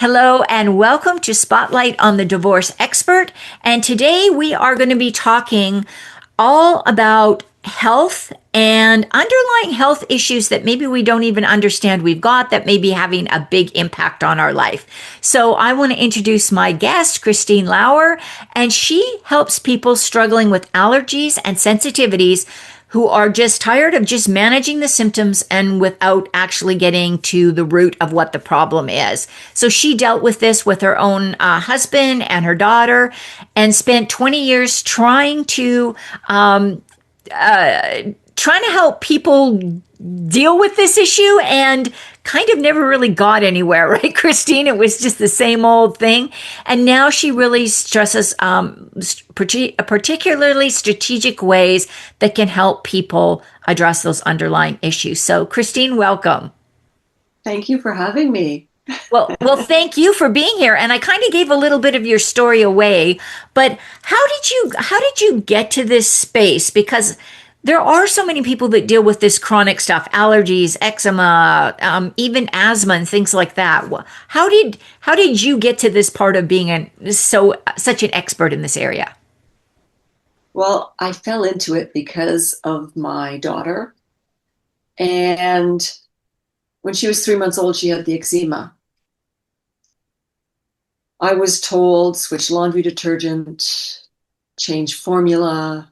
Hello and welcome to Spotlight on the Divorce Expert. And today we are going to be talking all about health and underlying health issues that maybe we don't even understand we've got that may be having a big impact on our life. So I want to introduce my guest, Christine Lauer, and she helps people struggling with allergies and sensitivities who are just tired of just managing the symptoms and without actually getting to the root of what the problem is. So she dealt with this with her own husband and her daughter and spent 20 years trying to help people deal with this issue and kind of never really got anywhere, right, Christine? It was just the same old thing. And now she really stresses particularly strategic ways that can help people address those underlying issues. So, Christine, welcome. Thank you for having me. Well, thank you for being here. And I kind of gave a little bit of your story away, but how did you get to this space? Because there are so many people that deal with this chronic stuff, allergies, eczema, even asthma and things like that. How did you get to this part of being such an expert in this area? Well, I fell into it because of my daughter. And when she was 3 months old, she had the eczema. I was told switch laundry detergent, change formula,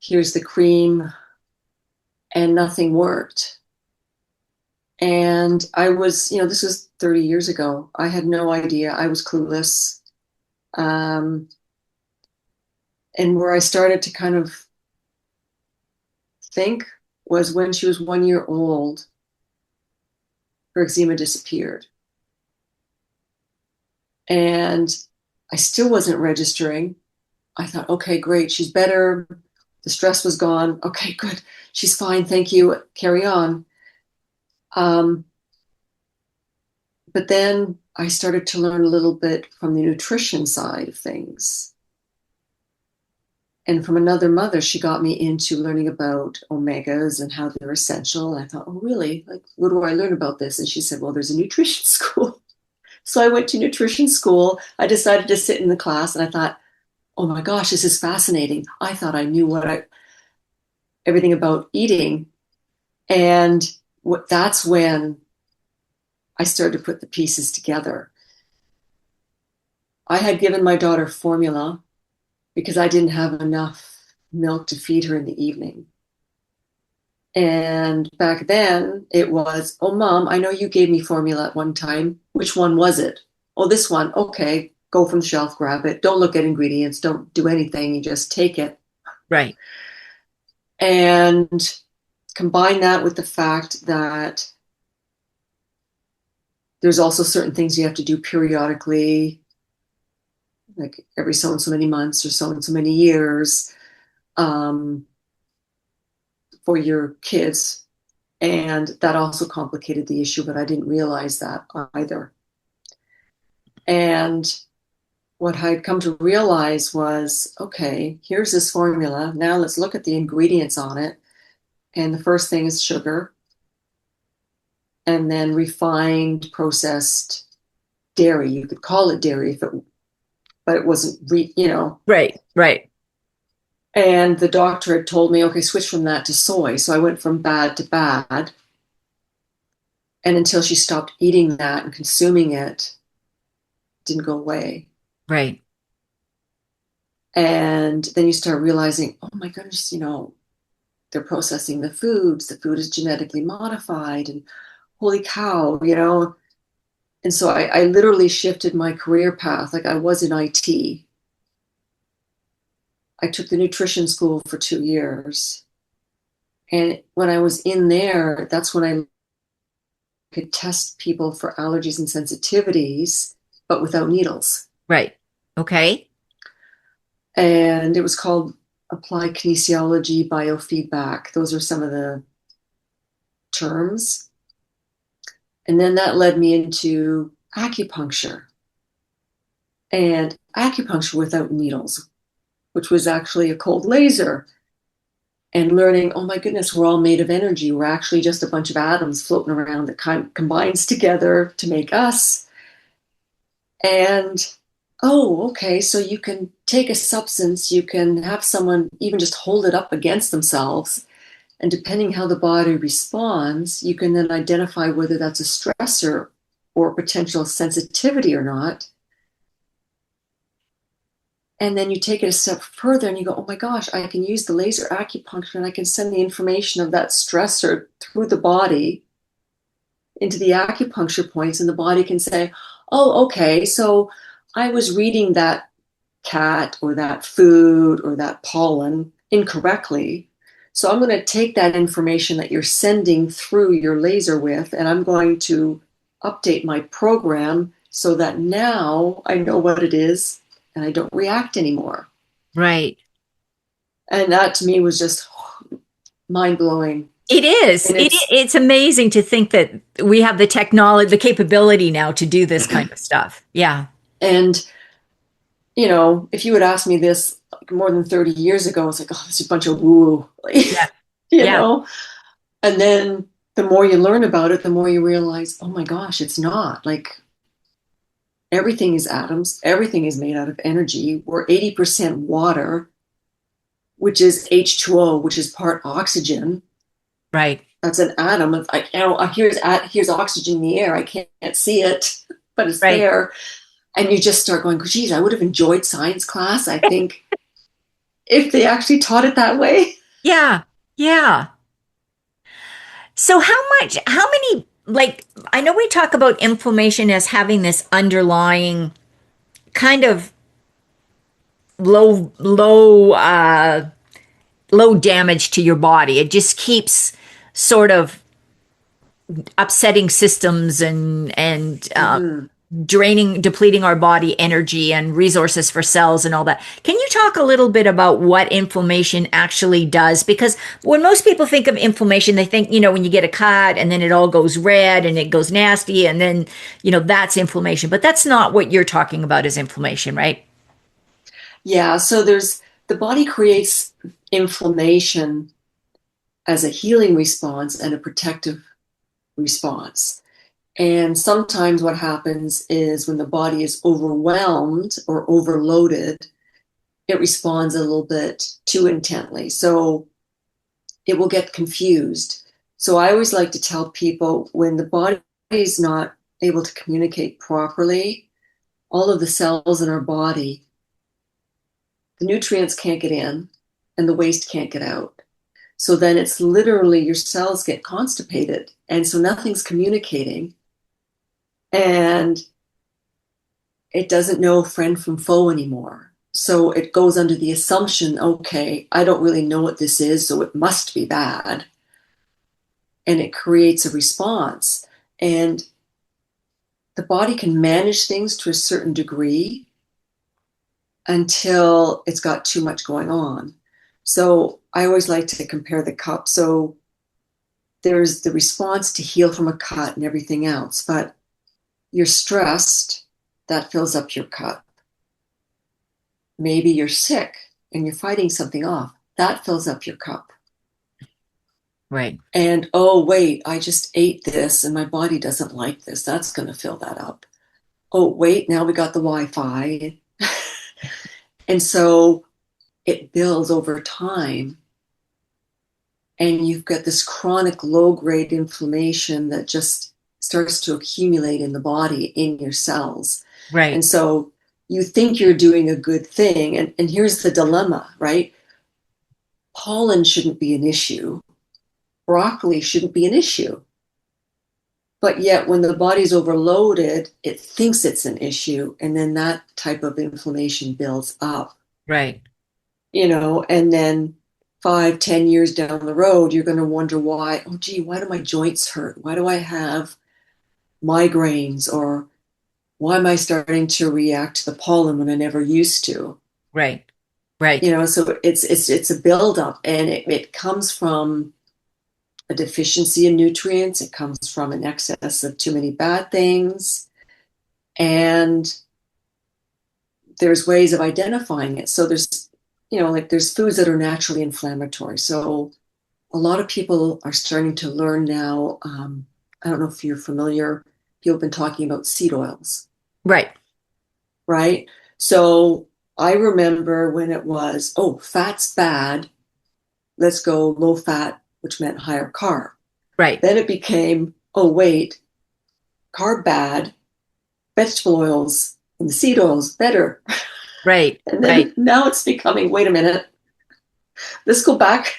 here's the cream, and nothing worked. And this was 30 years ago. I had no idea. I was clueless. Um, and where I started to kind of think was when she was 1 year old, her eczema disappeared. And I still wasn't registering. I thought, okay, great, she's better. The stress was gone. Okay, good. She's fine. Thank you. Carry on. Um, but then I started to learn a little bit from the nutrition side of things. And from another mother, she got me into learning about omegas and how they're essential. And I thought, oh, really? Like, what do I learn about this? And she said, well, there's a nutrition school. So I went to nutrition school. I decided to sit in the class and I thought, oh my gosh, this is fascinating. I thought I knew everything about eating. And that's when I started to put the pieces together. I had given my daughter formula because I didn't have enough milk to feed her in the evening. And back then it was, oh, mom, I know you gave me formula at one time. Which one was it? Oh, this one. Okay, go from the shelf, grab it. Don't look at ingredients. Don't do anything. You just take it. Right. And combine that with the fact that there's also certain things you have to do periodically, like every so and so many months or so and so many years, um, for your kids. And that also complicated the issue, but I didn't realize that either. And what I'd come to realize was, okay, here's this formula. Now let's look at the ingredients on it. And the first thing is sugar, and then refined processed dairy. You could call it dairy but it wasn't. Right, right. And the doctor had told me, okay, switch from that to soy. So I went from bad to bad. And until she stopped eating that and consuming it didn't go away. Right. And then you start realizing, oh my goodness, they're processing the foods. The food is genetically modified. And holy cow. And so I literally shifted my career path. Like I was in IT. I took the nutrition school for 2 years. And when I was in there, that's when I could test people for allergies and sensitivities, but without needles. Right. Okay. And it was called applied kinesiology biofeedback. Those are some of the terms. And then that led me into acupuncture and acupuncture without needles, which was actually a cold laser, and learning, oh my goodness, we're all made of energy. We're actually just a bunch of atoms floating around that combines together to make us. And oh, okay, so you can take a substance, you can have someone even just hold it up against themselves. And depending how the body responds, you can then identify whether that's a stressor or potential sensitivity or not. And then you take it a step further and you go, oh my gosh, I can use the laser acupuncture and I can send the information of that stressor through the body into the acupuncture points, and the body can say, oh, okay, so I was reading that cat or that food or that pollen incorrectly. So I'm going to take that information that you're sending through your laser with, and I'm going to update my program so that now I know what it is and I don't react anymore. Right. And that to me was just mind blowing. It is. And it's, It's amazing to think that we have the technology, the capability now to do this kind of stuff. Yeah. and if you had asked me this like more than 30 years ago, it's like, oh, this is a bunch of woo, Yeah. you Yeah. know? And then the more you learn about it, the more you realize, oh my gosh, it's not. Like everything is atoms, everything is made out of energy. We're 80% water, which is H2O, which is part oxygen. Right. That's an atom. Of, here's oxygen in the air. I can't see it, but it's Right. there. And you just start going, geez, I would have enjoyed science class, I think, if they actually taught it that way. Yeah. Yeah. So how many, like, I know we talk about inflammation as having this underlying kind of low, low, low damage to your body. It just keeps sort of upsetting systems and Mm-hmm. depleting our body energy and resources for cells and all that. Can you talk a little bit about what inflammation actually does? Because when most people think of inflammation, they think, when you get a cut and then it all goes red and it goes nasty and then, that's inflammation. But that's not what you're talking about as inflammation, right? Yeah, so the body creates inflammation as a healing response and a protective response. And sometimes what happens is when the body is overwhelmed or overloaded, it responds a little bit too intently. So it will get confused. So I always like to tell people when the body is not able to communicate properly, all of the cells in our body, the nutrients can't get in and the waste can't get out. So then it's literally your cells get constipated. And so nothing's communicating. And it doesn't know friend from foe anymore. So it goes under the assumption, okay, I don't really know what this is, so it must be bad. And it creates a response. And the body can manage things to a certain degree until it's got too much going on. So I always like to compare the cup. So there's the response to heal from a cut and everything else, but you're stressed, that fills up your cup. Maybe you're sick and you're fighting something off, that fills up your cup. Right. And oh, wait, I just ate this and my body doesn't like this, that's going to fill that up. Oh, wait, now we got the Wi Fi. And so it builds over time. And you've got this chronic low grade inflammation that just starts to accumulate in the body, in your cells. And Right. so you think you're doing a good thing. And here's the dilemma, right? Pollen shouldn't be an issue, broccoli shouldn't be an issue. But yet, when the body's overloaded, it thinks it's an issue. And then that type of inflammation builds up, Right. and then 5, 10 years down the road, you're going to wonder why, oh, gee, why do my joints hurt? Why do I have migraines? Or why am I starting to react to the pollen when I never used to? Right. Right. So it's a buildup, and it comes from a deficiency in nutrients. It comes from an excess of too many bad things. And there's ways of identifying it. So like there's foods that are naturally inflammatory. So a lot of people are starting to learn now. I don't know if you're familiar. People have been talking about seed oils. Right. right? So I remember when it was, oh, fat's bad, let's go low fat, which meant higher carb. Right. Then it became, oh, wait, carb bad, vegetable oils and the seed oils better. Right. And Right. then now it's becoming, wait a minute, let's go back.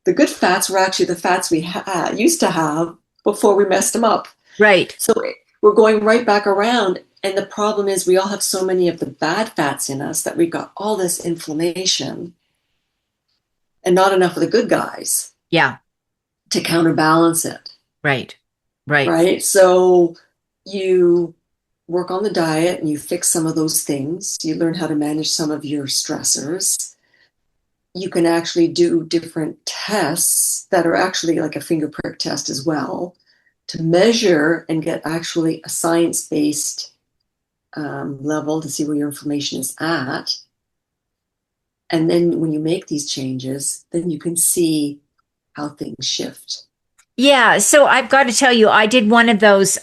The good fats were actually the fats we used to have before we messed them up. Right. So we're going right back around. And the problem is, we all have so many of the bad fats in us that we've got all this inflammation and not enough of the good guys Yeah. to counterbalance it. Right. Right. Right. So you work on the diet and you fix some of those things. You learn how to manage some of your stressors. You can actually do different tests that are actually like a finger prick test as well to measure and get actually a science-based level to see where your inflammation is at. And then when you make these changes, then you can see how things shift. Yeah, so I've got to tell you, I did one of those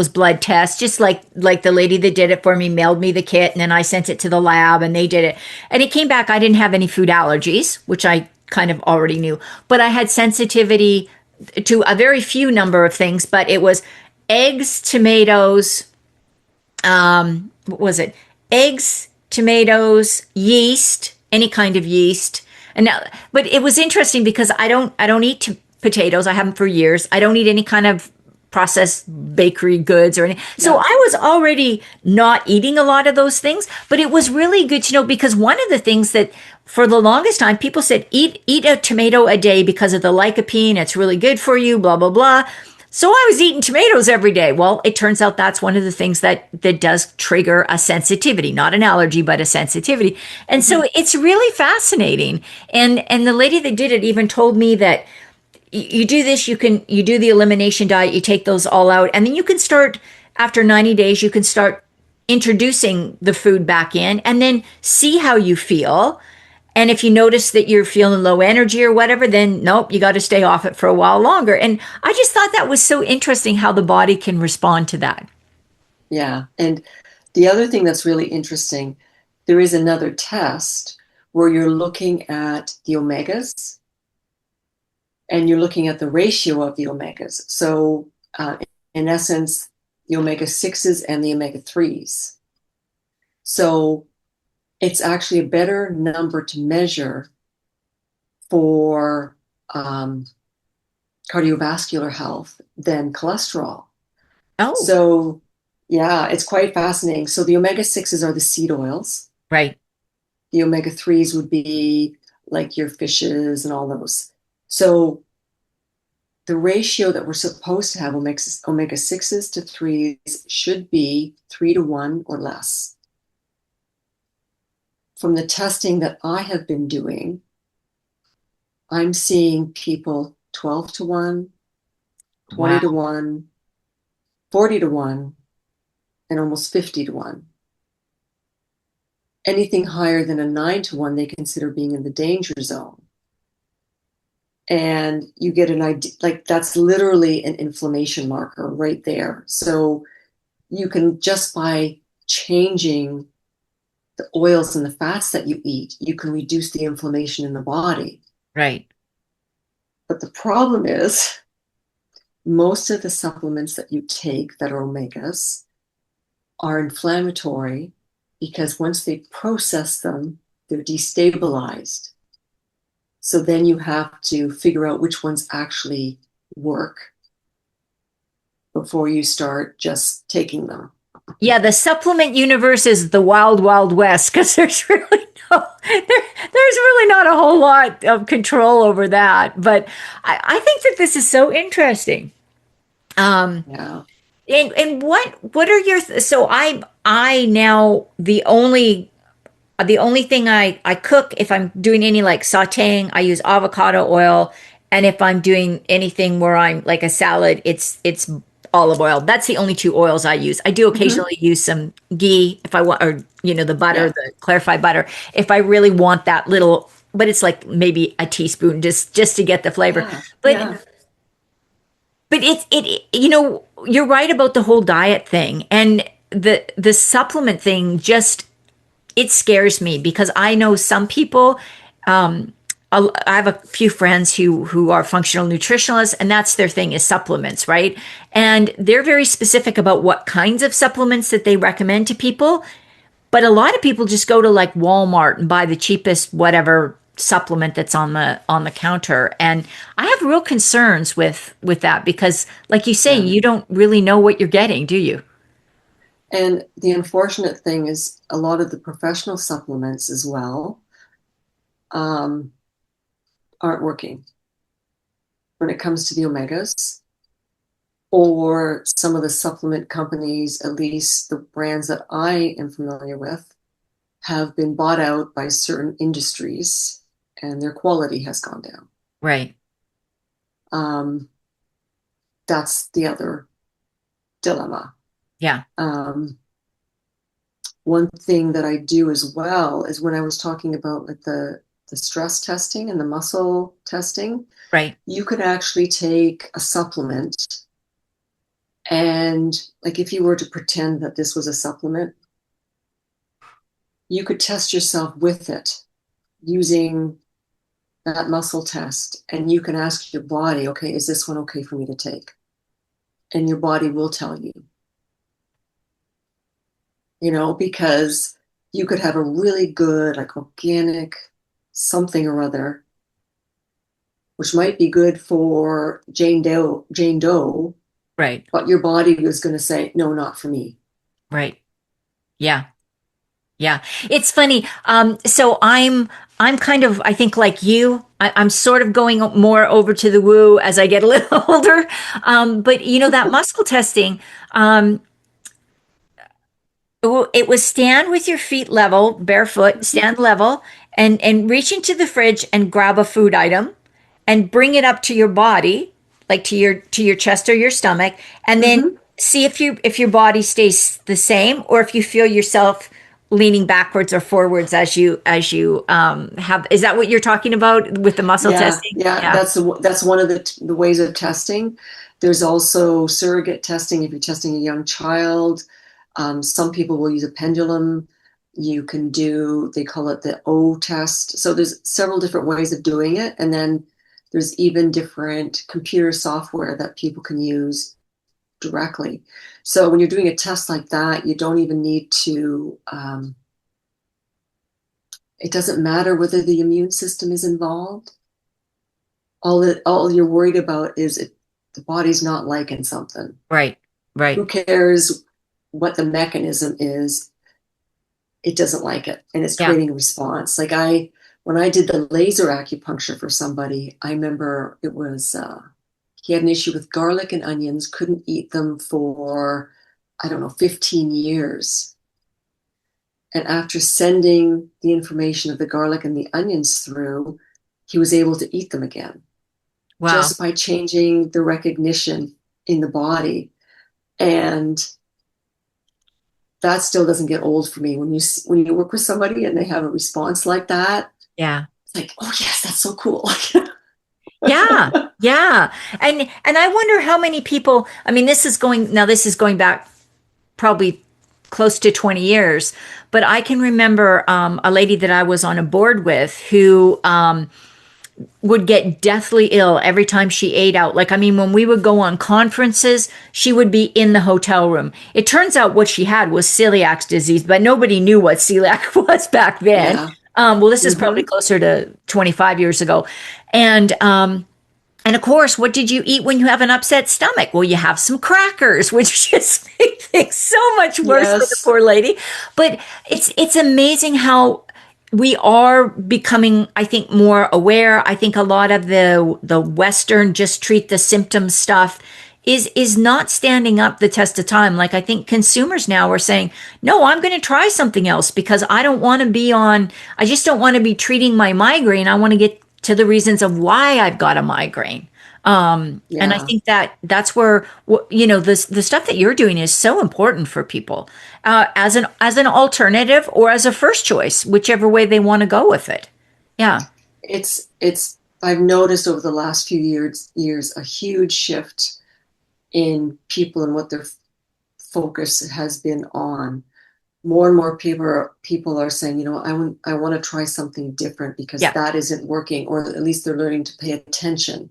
blood tests, just like the lady that did it for me mailed me the kit and then I sent it to the lab and they did it. And it came back I didn't have any food allergies, which I kind of already knew, but I had sensitivity to a very few number of things, but it was eggs, tomatoes, what was it? Eggs, tomatoes, yeast, any kind of yeast. And now, but it was interesting because I don't eat potatoes. I haven't for years. I don't eat any kind of processed bakery goods or anything. So Yeah. I was already not eating a lot of those things, but it was really good to know because one of the things that for the longest time people said eat a tomato a day because of the lycopene, it's really good for you, blah blah blah. So I was eating tomatoes every day. Well, it turns out that's one of the things that does trigger a sensitivity, not an allergy, but a sensitivity. And Mm-hmm. so it's really fascinating. And the lady that did it even told me that you do this, you do the elimination diet, you take those all out, and then you can start after 90 days, you can start introducing the food back in and then see how you feel. And if you notice that you're feeling low energy or whatever, then nope, you got to stay off it for a while longer. And I just thought that was so interesting how the body can respond to that. Yeah. And the other thing that's really interesting, there is another test where you're looking at the omegas and you're looking at the ratio of the omegas. So, in essence, the omega 6s and the omega 3s. So, it's actually a better number to measure for um, cardiovascular health than cholesterol. Oh, So, yeah, it's quite fascinating. So, the omega 6s are the seed oils, right. the omega 3s would be like your fishes and all those. So, the ratio that we're supposed to have omega 6s to 3s should be 3 to 1 or less. From the testing that I have been doing, I'm seeing people 12 to 1, 20 to Wow. 1, 40 to 1, and almost 50 to 1. Anything higher than a 9 to 1, they consider being in the danger zone. And you get an idea, like that's literally an inflammation marker right there. So you can just by changing the oils and the fats that you eat, you can reduce the inflammation in the body. Right. But the problem is, most of the supplements that you take that are omegas are inflammatory because once they process them, they're destabilized. So then you have to figure out which ones actually work before you start just taking them. Yeah, the supplement universe is the wild, wild west because there's really not a whole lot of control over that. But I think that this is so interesting. Um, Yeah. and what are your so I now the only thing I cook if I'm doing any like sautéing, I use avocado oil, and if I'm doing anything where I'm like a salad, it's olive oil. That's the only two oils I use. I do Mm-hmm. occasionally use some ghee if I want, or the butter, Yeah. the clarified butter, if I really want that little. But it's like maybe a teaspoon just to get the flavor. Yeah. But Yeah. but you're right about the whole diet thing, and the supplement thing just, it scares me because I know some people. Um, I have a few friends who are functional nutritionalists, and that's their thing is supplements, right? And they're very specific about what kinds of supplements that they recommend to people. But a lot of people just go to like Walmart and buy the cheapest whatever supplement that's on the counter. And I have real concerns with that because, like you say, Yeah. you don't really know what you're getting, do you? And the unfortunate thing is a lot of the professional supplements as well um, aren't working when it comes to the omegas, or some of the supplement companies, at least the brands that I am familiar with, have been bought out by certain industries and their quality has gone down. Right. Um, that's the other dilemma. Yeah. Um, One thing that I do as well is when I was talking about like the stress testing and the muscle testing, Right. you could actually take a supplement and like if you were to pretend that this was a supplement, you could test yourself with it using that muscle test and you can ask your body, okay, is this one okay for me to take? And your body will tell you, because you could have a really good, like organic something or other, which might be good for Jane Doe, Right. but your body was going to say, no, not for me. Right. Yeah. Yeah. It's funny. So I'm kind of, I think like you, I'm sort of going more over to the woo as I get a little older. But that muscle testing, um, it was stand with your feet level, barefoot, stand level, and reach into the fridge and grab a food item and bring it up to your body, like to your chest or your stomach, and then Mm-hmm. see if your body stays the same or if you feel yourself leaning backwards or forwards as you have. Is that what you're talking about with the muscle Yeah, testing? yeah, Yeah. that's one of the ways of testing. There's also surrogate testing if you're testing a young child. Some people will use a pendulum. You can do, they call it the O test. So there's several different ways of doing it. And then there's even different computer software that people can use directly. So when you're doing a test like that, you don't even need to, it doesn't matter whether the immune system is involved. All you're worried about is if the body's not liking something. Right. Who Right. cares what the mechanism is? It doesn't like it, and it's Yeah. creating a response. Like when I did the laser acupuncture for somebody, I remember it was he had an issue with garlic and onions, couldn't eat them for I don't know 15 years. And after sending the information of the garlic and the onions through, he was able to eat them again, Wow. just by changing the recognition in the body. And that still doesn't get old for me. When you work with somebody and they have a response like that, Yeah. it's like, oh yes, that's so cool. Yeah, yeah. And I wonder how many people, I mean, this is going back probably close to 20 years, but I can remember a lady that I was on a board with who would get deathly ill every time she ate out. Like, I mean, when we would go on conferences, she would be in the hotel room. It turns out what she had was celiac disease, but nobody knew what celiac was back then. Yeah. Well, this is probably Mm-hmm. closer to 25 years ago. And, um, and of course, what did you eat when you have an upset stomach? Well, you have some crackers, which just make things so much worse for the Yes. poor lady. But it's amazing how we are becoming, I think, more aware. I think a lot of the Western just treat the symptom stuff is not standing up the test of time. Like I think consumers now are saying, no, I'm going to try something else because I don't want to be on. I just don't want to be treating my migraine. I want to get to the reasons of why I've got a migraine. And I Yeah. think that's where the stuff that you're doing is so important for people as an alternative or as a first choice, whichever way they want to go with it. Yeah, It's I've noticed over the last few years a huge shift in people and what they're focus has been on. More and more people are saying, I want to try something different because Yeah. that isn't working, or at least they're learning to pay attention.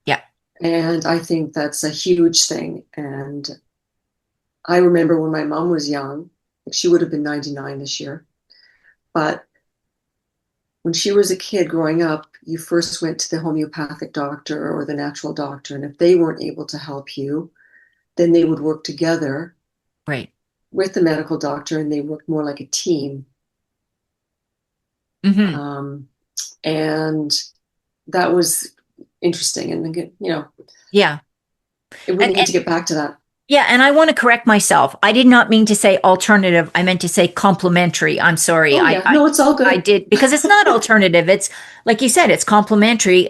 Yeah. And I think that's a huge thing. And I remember when my mom was young, she would have been 99 this year, but when she was a kid growing up, you first went to the homeopathic doctor or the natural doctor. And if they weren't able to help you, then they would work together Right. with the medical doctor, and they worked more like a team. Hmm. Um, and that was interesting. And again, Yeah. we And, need and to get back to that. yeah, and I want to correct myself. I did not mean to say alternative. I meant to say complementary. I'm sorry. Oh yeah, no, it's all I good. did because it's not alternative. It's like you said, it's complementary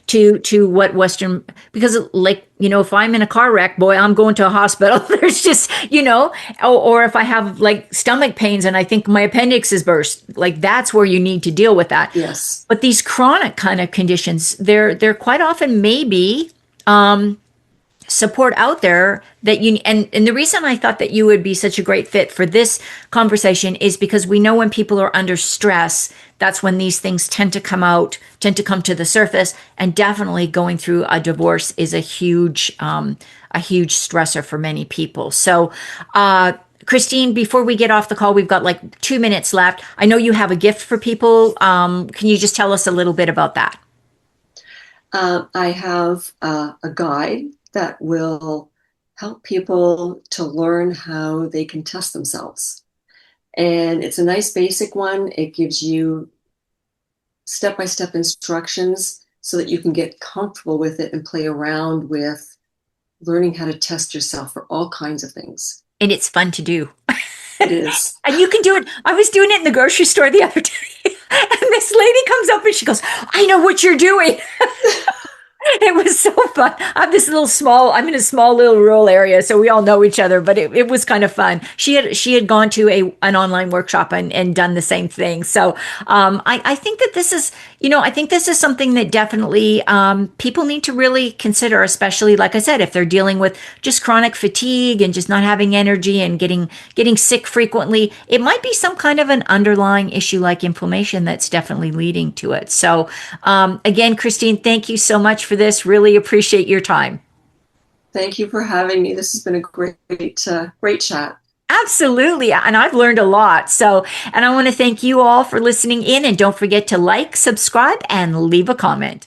to what Western, because like, if I'm in a car wreck, boy, I'm going to a hospital. There's just, or if I have like stomach pains and I think my appendix is burst, like that's where you need to deal with that. Yes. But these chronic kind of conditions, they're quite often maybe support out there that and the reason I thought that you would be such a great fit for this conversation is because we know when people are under stress, that's when these things tend to come to the surface, and definitely going through a divorce is a huge stressor for many people. So Christine, before we get off the call, we've got like 2 minutes left. I know you have a gift for people. Can you just tell us a little bit about that? I have a guide that will help people to learn how they can test themselves. And it's a nice basic one. It gives you step-by-step instructions so that you can get comfortable with it and play around with learning how to test yourself for all kinds of things. And it's fun to do. It is. And you can do it. I was doing it in the grocery store the other day. And this lady comes up and she goes, I know what you're doing. It was so fun. I'm in a small little rural area, so we all know each other, but it was kind of fun. She had gone to an online workshop and done the same thing. So I think that I think this is something that definitely people need to really consider, especially, like I said, if they're dealing with just chronic fatigue and just not having energy and getting sick frequently. It might be some kind of an underlying issue like inflammation that's definitely leading to it. So again, Christine, thank you so much for this. Really appreciate your time. Thank you for having me. This has been a great chat. Absolutely. And I've learned a lot. So, and I want to thank you all for listening in, and don't forget to like, subscribe, and leave a comment.